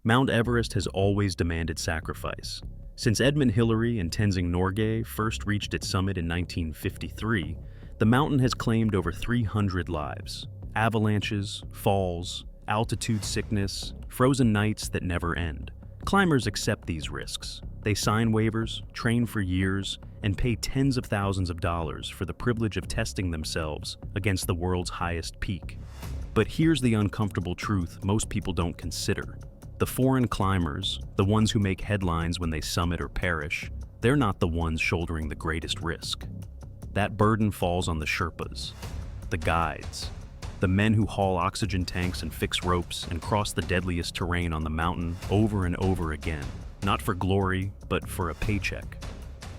Mount Everest has always demanded sacrifice. Since Edmund Hillary and Tenzing Norgay first reached its summit in 1953, the mountain has claimed over 300 lives. Avalanches, falls, altitude sickness, frozen nights that never end. Climbers accept these risks. They sign waivers, train for years, and pay tens of thousands of dollars for the privilege of testing themselves against the world's highest peak. But here's the uncomfortable truth most people don't consider. The foreign climbers, the ones who make headlines when they summit or perish, they're not the ones shouldering the greatest risk. That burden falls on the Sherpas, the guides, the men who haul oxygen tanks and fix ropes and cross the deadliest terrain on the mountain over and over again, not for glory, but for a paycheck.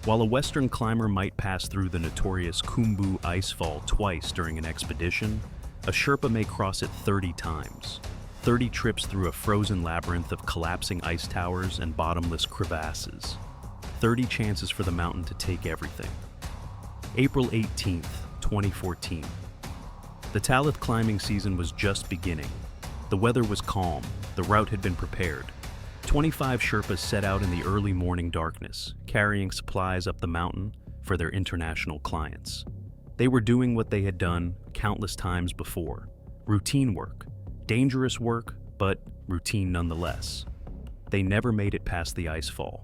While a Western climber might pass through the notorious Khumbu Icefall twice during an expedition, a Sherpa may cross it 30 times. 30 trips through a frozen labyrinth of collapsing ice towers and bottomless crevasses. 30 chances for the mountain to take everything. April 18th, 2014. The Talith climbing season was just beginning. The weather was calm, the route had been prepared. 25 Sherpas set out in the early morning darkness, carrying supplies up the mountain for their international clients. They were doing what they had done countless times before. Routine work. Dangerous work, but routine nonetheless. They never made it past the icefall.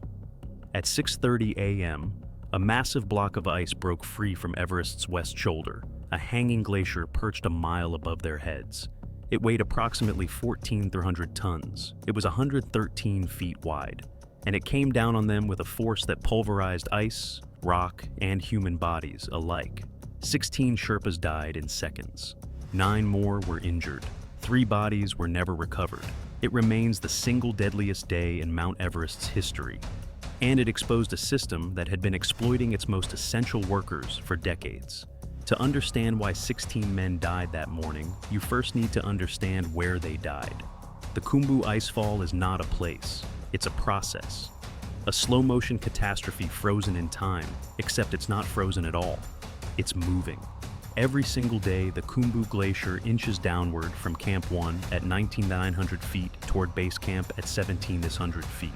At 6:30 a.m., a massive block of ice broke free from Everest's west shoulder, a hanging glacier perched a mile above their heads. It weighed approximately 1,400 tons. It was 113 feet wide, and it came down on them with a force that pulverized ice, rock, and human bodies alike. 16 Sherpas died in seconds. 9 more were injured. 3 bodies were never recovered. It remains the single deadliest day in Mount Everest's history, and it exposed a system that had been exploiting its most essential workers for decades. To understand why 16 men died that morning, you first need to understand where they died. The Khumbu Icefall is not a place, it's a process. A slow-motion catastrophe frozen in time, except it's not frozen at all. It's moving. Every single day, the Khumbu Glacier inches downward from Camp 1 at 19,900 feet toward Base Camp at 17,100 feet.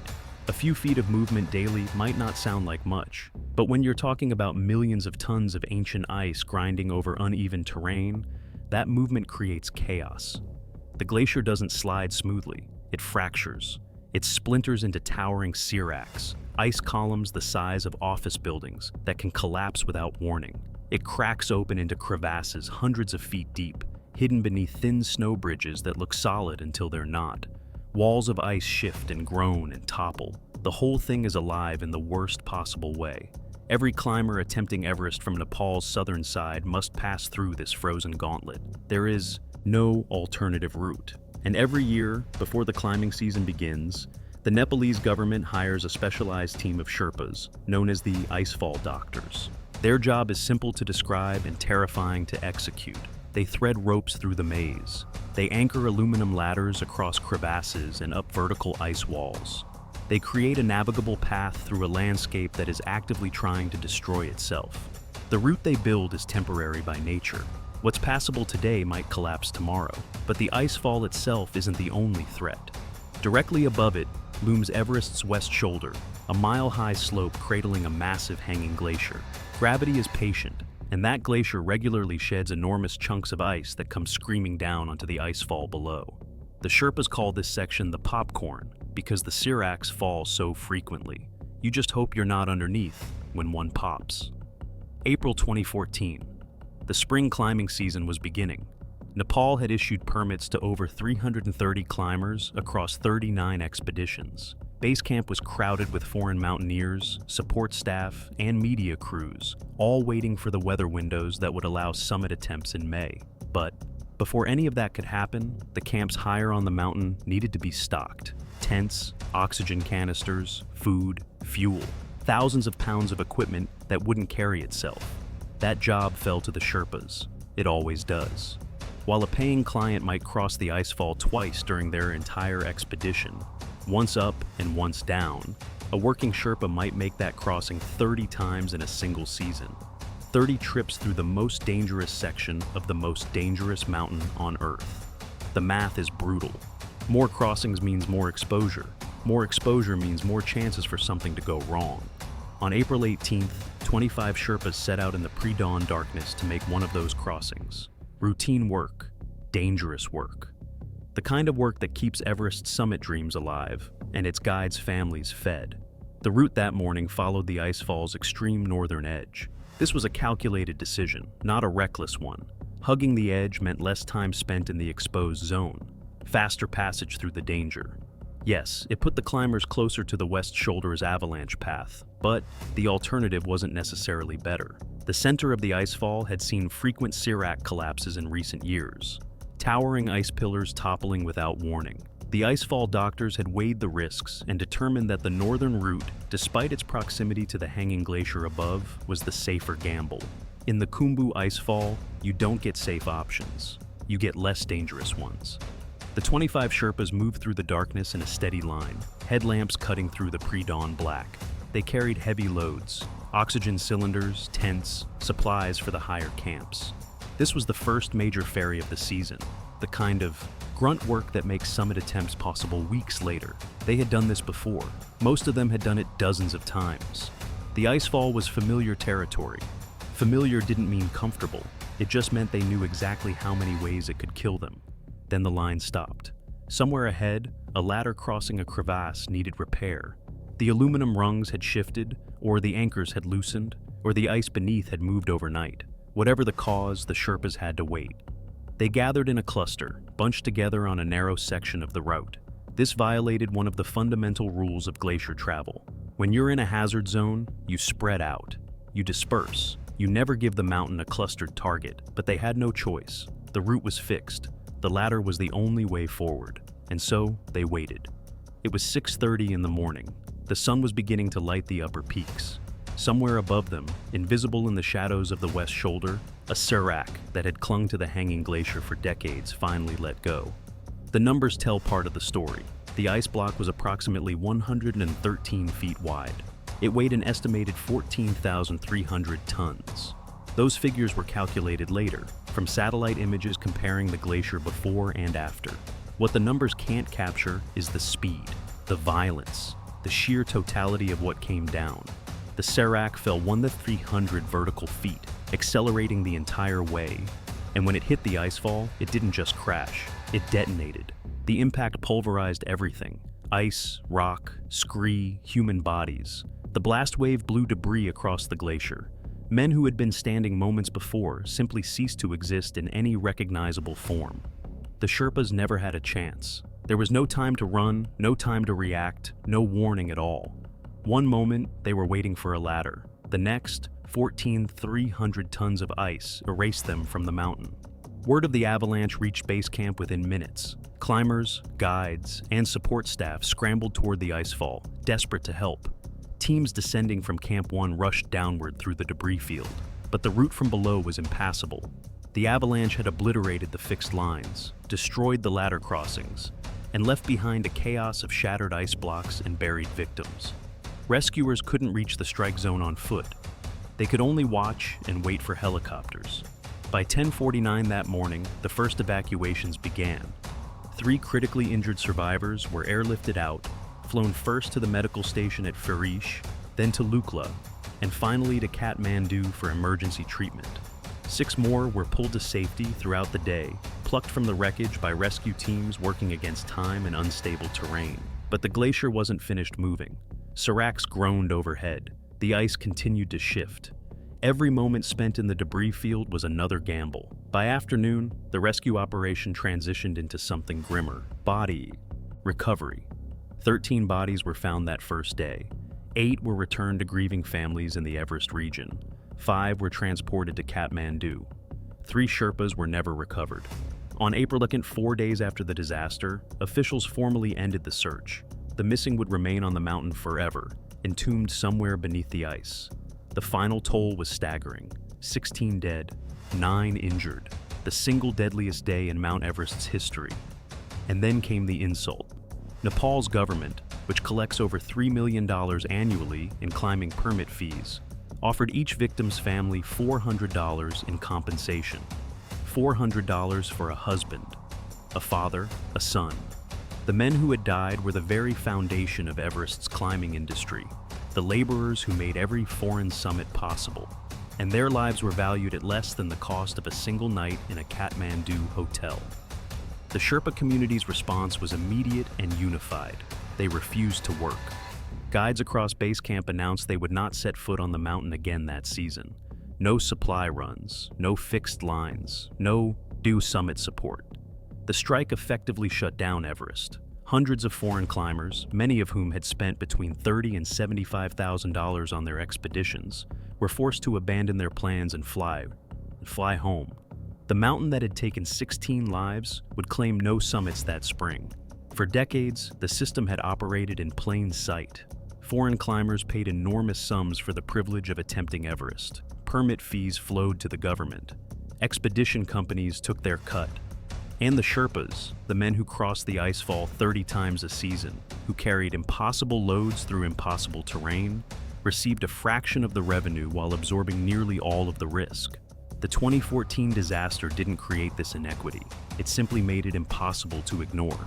A few feet of movement daily might not sound like much, but when you're talking about millions of tons of ancient ice grinding over uneven terrain, that movement creates chaos. The glacier doesn't slide smoothly, it fractures. It splinters into towering seracs, ice columns the size of office buildings that can collapse without warning. It cracks open into crevasses hundreds of feet deep, hidden beneath thin snow bridges that look solid until they're not. Walls of ice shift and groan and topple. The whole thing is alive in the worst possible way. Every climber attempting Everest from Nepal's southern side must pass through this frozen gauntlet. There is no alternative route. And every year, before the climbing season begins, the Nepalese government hires a specialized team of Sherpas, known as the Icefall Doctors. Their job is simple to describe and terrifying to execute. They thread ropes through the maze. They anchor aluminum ladders across crevasses and up vertical ice walls. They create a navigable path through a landscape that is actively trying to destroy itself. The route they build is temporary by nature. What's passable today might collapse tomorrow, but the icefall itself isn't the only threat. Directly above it looms Everest's west shoulder, a mile-high slope cradling a massive hanging glacier. Gravity is patient, and that glacier regularly sheds enormous chunks of ice that come screaming down onto the icefall below. The Sherpas call this section the popcorn because the seracs fall so frequently. You just hope you're not underneath when one pops. April 2014. The spring climbing season was beginning. Nepal had issued permits to over 330 climbers across 39 expeditions. Base camp was crowded with foreign mountaineers, support staff, and media crews, all waiting for the weather windows that would allow summit attempts in May. But before any of that could happen, the camps higher on the mountain needed to be stocked. Tents, oxygen canisters, food, fuel, thousands of pounds of equipment that wouldn't carry itself. That job fell to the Sherpas. It always does. While a paying client might cross the icefall twice during their entire expedition, once up and once down, a working Sherpa might make that crossing 30 times in a single season. 30 trips through the most dangerous section of the most dangerous mountain on Earth. The math is brutal. More crossings means more exposure. More exposure means more chances for something to go wrong. On April 18th, 25 Sherpas set out in the pre-dawn darkness to make one of those crossings. Routine work, dangerous work. The kind of work that keeps Everest summit dreams alive and its guides' families fed. The route that morning followed the icefall's extreme northern edge. This was a calculated decision, not a reckless one. Hugging the edge meant less time spent in the exposed zone, faster passage through the danger. Yes, it put the climbers closer to the west shoulder's avalanche path, but the alternative wasn't necessarily better. The center of the icefall had seen frequent serac collapses in recent years, towering ice pillars toppling without warning. The icefall doctors had weighed the risks and determined that the northern route, despite its proximity to the hanging glacier above, was the safer gamble. In the Khumbu Icefall, you don't get safe options. You get less dangerous ones. The 25 Sherpas moved through the darkness in a steady line, headlamps cutting through the pre-dawn black. They carried heavy loads, oxygen cylinders, tents, supplies for the higher camps. This was the first major ferry of the season, the kind of grunt work that makes summit attempts possible weeks later. They had done this before. Most of them had done it dozens of times. The icefall was familiar territory. Familiar didn't mean comfortable. It just meant they knew exactly how many ways it could kill them. Then the line stopped. Somewhere ahead, a ladder crossing a crevasse needed repair. The aluminum rungs had shifted, or the anchors had loosened, or the ice beneath had moved overnight. Whatever the cause, the Sherpas had to wait. They gathered in a cluster, bunched together on a narrow section of the route. This violated one of the fundamental rules of glacier travel. When you're in a hazard zone, you spread out. You disperse. You never give the mountain a clustered target, but they had no choice. The route was fixed. The ladder was the only way forward, and so they waited. It was 6:30 in the morning. The sun was beginning to light the upper peaks. Somewhere above them, invisible in the shadows of the west shoulder, a serac that had clung to the hanging glacier for decades finally let go. The numbers tell part of the story. The ice block was approximately 113 feet wide. It weighed an estimated 14,300 tons. Those figures were calculated later, from satellite images comparing the glacier before and after. What the numbers can't capture is the speed, the violence, the sheer totality of what came down. The serac fell 1,300 vertical feet, accelerating the entire way. And when it hit the icefall, it didn't just crash, it detonated. The impact pulverized everything: ice, rock, scree, human bodies. The blast wave blew debris across the glacier. Men who had been standing moments before simply ceased to exist in any recognizable form. The Sherpas never had a chance. There was no time to run, no time to react, no warning at all. One moment, they were waiting for a ladder. The next, 14,300 tons of ice erased them from the mountain. Word of the avalanche reached base camp within minutes. Climbers, guides, and support staff scrambled toward the icefall, desperate to help. Teams descending from Camp 1 rushed downward through the debris field, but the route from below was impassable. The avalanche had obliterated the fixed lines, destroyed the ladder crossings, and left behind a chaos of shattered ice blocks and buried victims. Rescuers couldn't reach the strike zone on foot. They could only watch and wait for helicopters. By 10:49 that morning, the first evacuations began. 3 critically injured survivors were airlifted out, flown first to the medical station at Farish, then to Lukla, and finally to Kathmandu for emergency treatment. 6 more were pulled to safety throughout the day, plucked from the wreckage by rescue teams working against time and unstable terrain. But the glacier wasn't finished moving. Seracs groaned overhead. The ice continued to shift. Every moment spent in the debris field was another gamble. By afternoon, the rescue operation transitioned into something grimmer: body recovery. 13 bodies were found that first day. 8 were returned to grieving families in the Everest region. 5 were transported to Kathmandu. 3 Sherpas were never recovered. On April 2nd, 4 days after the disaster, officials formally ended the search. The missing would remain on the mountain forever, entombed somewhere beneath the ice. The final toll was staggering: 16 dead, 9 injured, the single deadliest day in Mount Everest's history. And then came the insult. Nepal's government, which collects over $3 million annually in climbing permit fees, offered each victim's family $400 in compensation. $400 for a husband, a father, a son. The men who had died were the very foundation of Everest's climbing industry, the laborers who made every foreign summit possible, and their lives were valued at less than the cost of a single night in a Kathmandu hotel. The Sherpa community's response was immediate and unified. They refused to work. Guides across base camp announced they would not set foot on the mountain again that season. No supply runs, no fixed lines, no due summit support. The strike effectively shut down Everest. Hundreds of foreign climbers, many of whom had spent between $30,000 and $75,000 on their expeditions, were forced to abandon their plans and fly home. The mountain that had taken 16 lives would claim no summits that spring. For decades, the system had operated in plain sight. Foreign climbers paid enormous sums for the privilege of attempting Everest. Permit fees flowed to the government. Expedition companies took their cut. And the Sherpas, the men who crossed the icefall 30 times a season, who carried impossible loads through impossible terrain, received a fraction of the revenue while absorbing nearly all of the risk. The 2014 disaster didn't create this inequity. It simply made it impossible to ignore.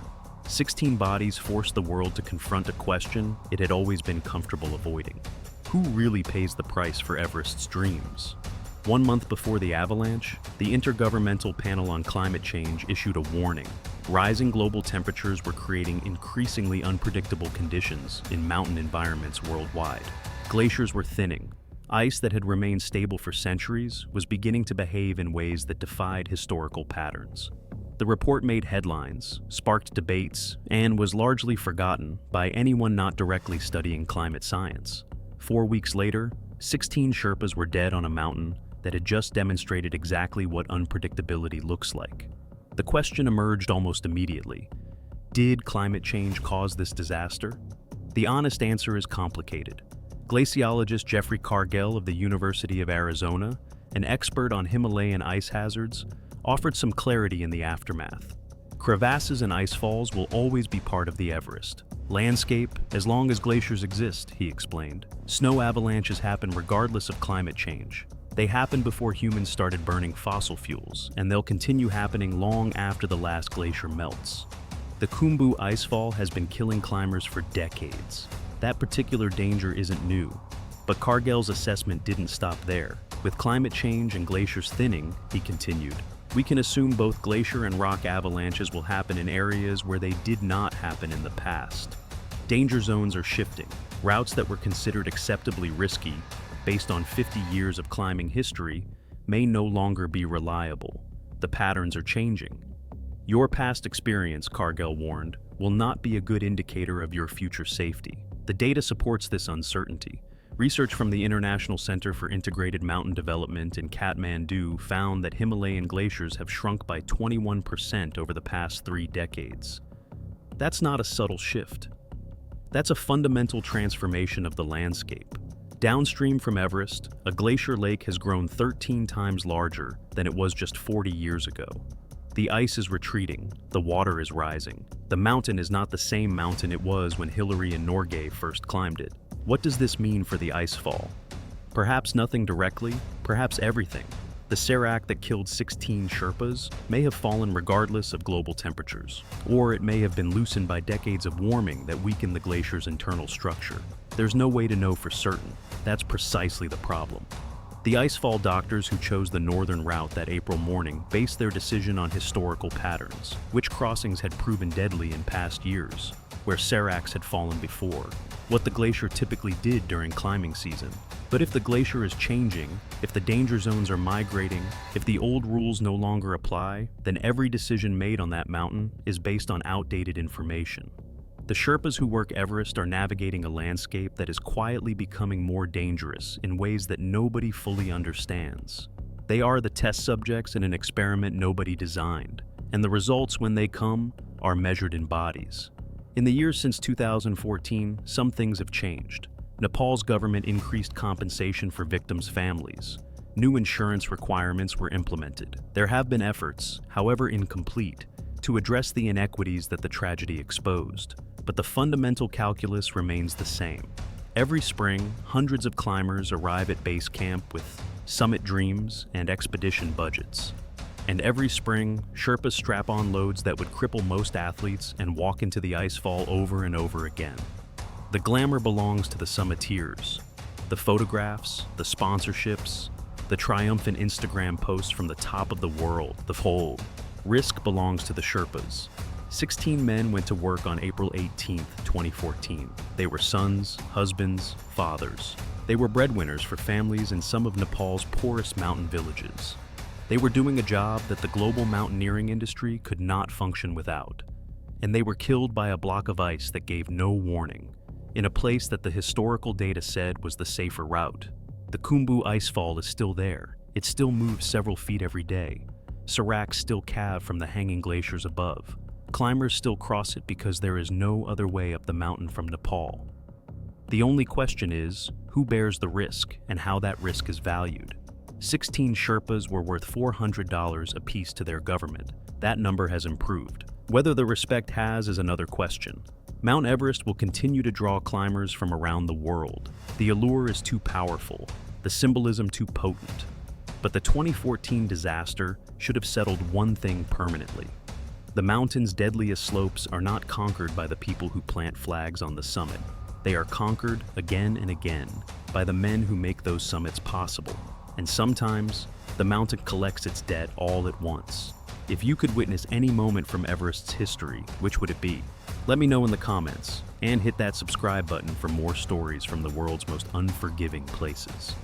16 bodies forced the world to confront a question it had always been comfortable avoiding. Who really pays the price for Everest's dreams? 1 month before the avalanche, the Intergovernmental Panel on Climate Change issued a warning. Rising global temperatures were creating increasingly unpredictable conditions in mountain environments worldwide. Glaciers were thinning. Ice that had remained stable for centuries was beginning to behave in ways that defied historical patterns. The report made headlines, sparked debates, and was largely forgotten by anyone not directly studying climate science. 4 weeks later, 16 Sherpas were dead on a mountain that had just demonstrated exactly what unpredictability looks like. The question emerged almost immediately. Did climate change cause this disaster? The honest answer is complicated. Glaciologist Jeffrey Cargill of the University of Arizona, an expert on Himalayan ice hazards, offered some clarity in the aftermath. Crevasses and ice falls will always be part of the Everest landscape as long as glaciers exist, he explained. Snow avalanches happen regardless of climate change. They happened before humans started burning fossil fuels, and they'll continue happening long after the last glacier melts. The Khumbu Icefall has been killing climbers for decades. That particular danger isn't new, but Cargill's assessment didn't stop there. With climate change and glaciers thinning, he continued, we can assume both glacier and rock avalanches will happen in areas where they did not happen in the past. Danger zones are shifting. Routes that were considered acceptably risky, based on 50 years of climbing history, may no longer be reliable. The patterns are changing. Your past experience, Cargill warned, will not be a good indicator of your future safety. The data supports this uncertainty. Research from the International Center for Integrated Mountain Development in Kathmandu found that Himalayan glaciers have shrunk by 21% over the past 3 decades. That's not a subtle shift. That's a fundamental transformation of the landscape. Downstream from Everest, a glacier lake has grown 13 times larger than it was just 40 years ago. The ice is retreating, the water is rising. The mountain is not the same mountain it was when Hillary and Norgay first climbed it. What does this mean for the icefall? Perhaps nothing directly, perhaps everything. The serac that killed 16 Sherpas may have fallen regardless of global temperatures, or it may have been loosened by decades of warming that weakened the glacier's internal structure. There's no way to know for certain. That's precisely the problem. The icefall doctors who chose the northern route that April morning based their decision on historical patterns, which crossings had proven deadly in past years, where seracs had fallen before, what the glacier typically did during climbing season. But if the glacier is changing, if the danger zones are migrating, if the old rules no longer apply, then every decision made on that mountain is based on outdated information. The Sherpas who work Everest are navigating a landscape that is quietly becoming more dangerous in ways that nobody fully understands. They are the test subjects in an experiment nobody designed, and the results, when they come, are measured in bodies. In the years since 2014, some things have changed. Nepal's government increased compensation for victims' families. New insurance requirements were implemented. There have been efforts, however incomplete, to address the inequities that the tragedy exposed. But the fundamental calculus remains the same. Every spring, hundreds of climbers arrive at base camp with summit dreams and expedition budgets. And every spring, Sherpas strap on loads that would cripple most athletes and walk into the icefall over and over again. The glamour belongs to the summiteers. The photographs, the sponsorships, the triumphant Instagram posts from the top of the world, the whole risk belongs to the Sherpas. 16 men went to work on April 18, 2014. They were sons, husbands, fathers. They were breadwinners for families in some of Nepal's poorest mountain villages. They were doing a job that the global mountaineering industry could not function without. And they were killed by a block of ice that gave no warning, in a place that the historical data said was the safer route. The Khumbu Icefall is still there. It still moves several feet every day. Seracs still calve from the hanging glaciers above. Climbers still cross it because there is no other way up the mountain from Nepal. The only question is, who bears the risk and how that risk is valued? 16 Sherpas were worth $400 apiece to their government. That number has improved. Whether the respect has is another question. Mount Everest will continue to draw climbers from around the world. The allure is too powerful, the symbolism too potent. But the 2014 disaster should have settled one thing permanently. The mountain's deadliest slopes are not conquered by the people who plant flags on the summit. They are conquered again and again by the men who make those summits possible. And sometimes, the mountain collects its debt all at once. If you could witness any moment from Everest's history, which would it be? Let me know in the comments, and hit that subscribe button for more stories from the world's most unforgiving places.